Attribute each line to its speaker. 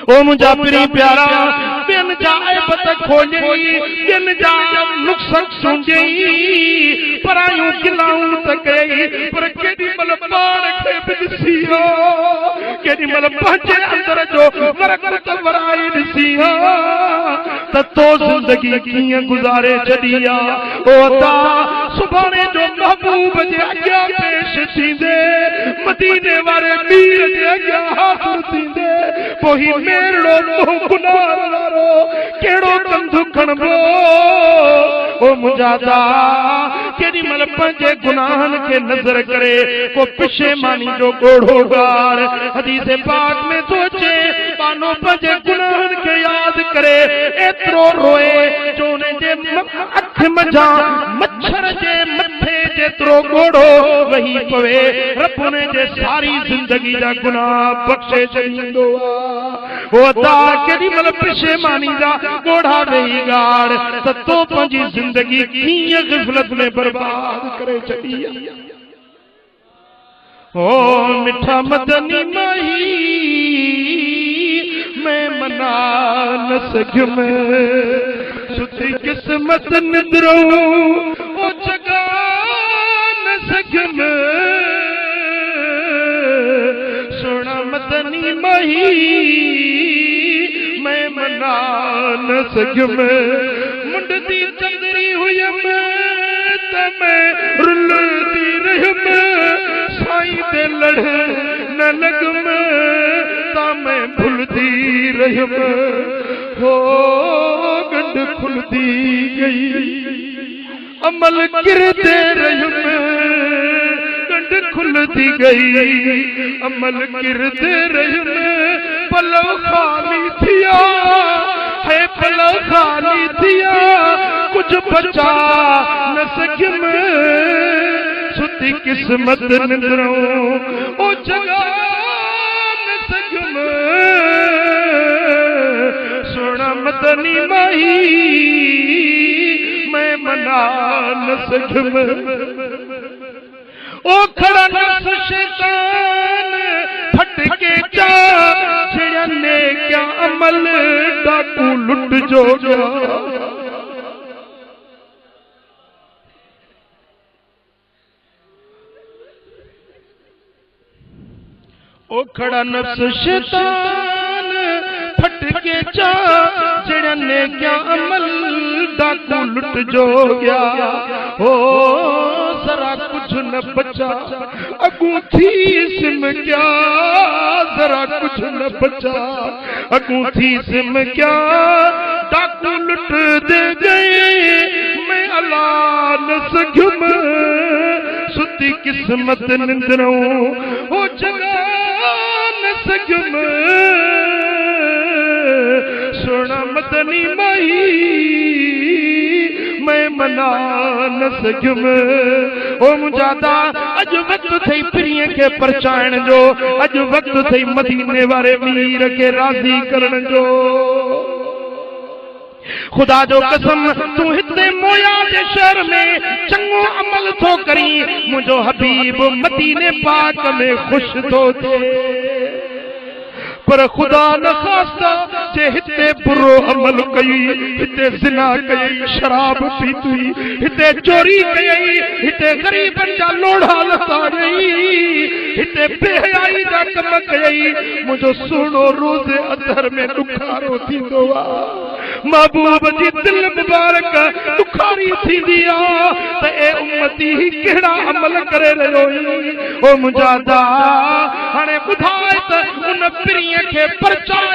Speaker 1: ओ मुझा प्री प्यारा बिन जाए बत खोजे बिन जा नुक्सक सूंजे परायूं किलाऊं तकई पर केडी मल पाण खे बिसियो केडी मल पंहिंजे अंदर जो बरकत वराई दिसियो त तो जिंदगी कीअं गुज़ारे छॾिया ओ अता सुभाणे जो महबूब जे अॻियां पेश थींदे मदीने वारे मीर जे अॻियां हाज़िर थींदे पोइ मेरड़ो तो गुनाह वारो केड़ो कंधु खणबो ओ मुजादा केडी मल पंहिंजे गुनाहन के नजर करे को पिशेमानी जो गोढ़ो गार हदीस पाक में सोचे पानो पंहिंजे गुनाहन के याद करे एतरो रोए जो ने जे अख मजा मच्छर जे मथे जेतरो गोढ़ो वही पवे रब ने जे सारी जिंदगी जा गुनाह बख्शे छॾींदो ओ ता केडी मल पिशेमानी जा गोढ़ा वेही गार त तो पंहिंजी जिंदगी कीअं ग़फ़लत में बर्बाद करे छॾी ओ मिठा मदनी माही मैं मना न सघियुमि सुठी किस्मत निदरो ओ जगा न सघियुमि सोना मदनी माही मैं मना न सघियुमि मुंडती चंदरी हुयमि त मैं रुलती रहियुमि साईं ते लड़ न लगुमि त मैं भुलती रहियुमि हो गंढ खुलती गई अमल किरते रहियुमि गंढ खुलती गई अमल किरते रहियुमि पलो खाली थिया है पलो खाली थिया कुछ बचा न सघियुमि सुठी किस्मत निंदरो ओ जगा न सघियुमि सोना मदनी माही मैं मना न सघियुमि ओ खड़ा नफ्स शैतान फटके जा छिड़ने क्या अमल डाकू लुट जो ओ खड़ा नफ्स शैतान फटके जा छिड़ने क्या अमल डाकू लुट जो गया हो जरा कुछ न बचा अगू थी सिम क्या जरा कुछ न बचा अगू थी सिम क्या डाकू लुट दे गए मैं अल्लाह न सघियुमि सुठी किस्मत निंदरो हो जगा न सघियुमि सोना मदनी माही मैं मना न सघियुमि ओ मुजादा अज वक्त थई प्रिय के परचाइण जो अज वक्त थई मदीने वारे मीर के राज़ी करण जो खुदा जो कसम तू हिते मोया जे शहर में चंगो अमल थो करी मुझो हबीब मदीने पाक में खुश थो थे पर खुदा न खास्ता जे हिते बुरो अमल कई हिते जिना कई शराब पीती हिते चोरी कई हिते गरीबन जा लोढ़ा लताड़ी हिते बेहयाई जा कम कई मुझो सुनो रोज़े अधर में दुखारो थींदो आ महबूब जी दिल मुबारक दुखारी थींदी आ त ए उम्मती केड़ा अमल करे रहियो ओ मुजादा हाणे ॿुधाए त उन प्रिय के परचाए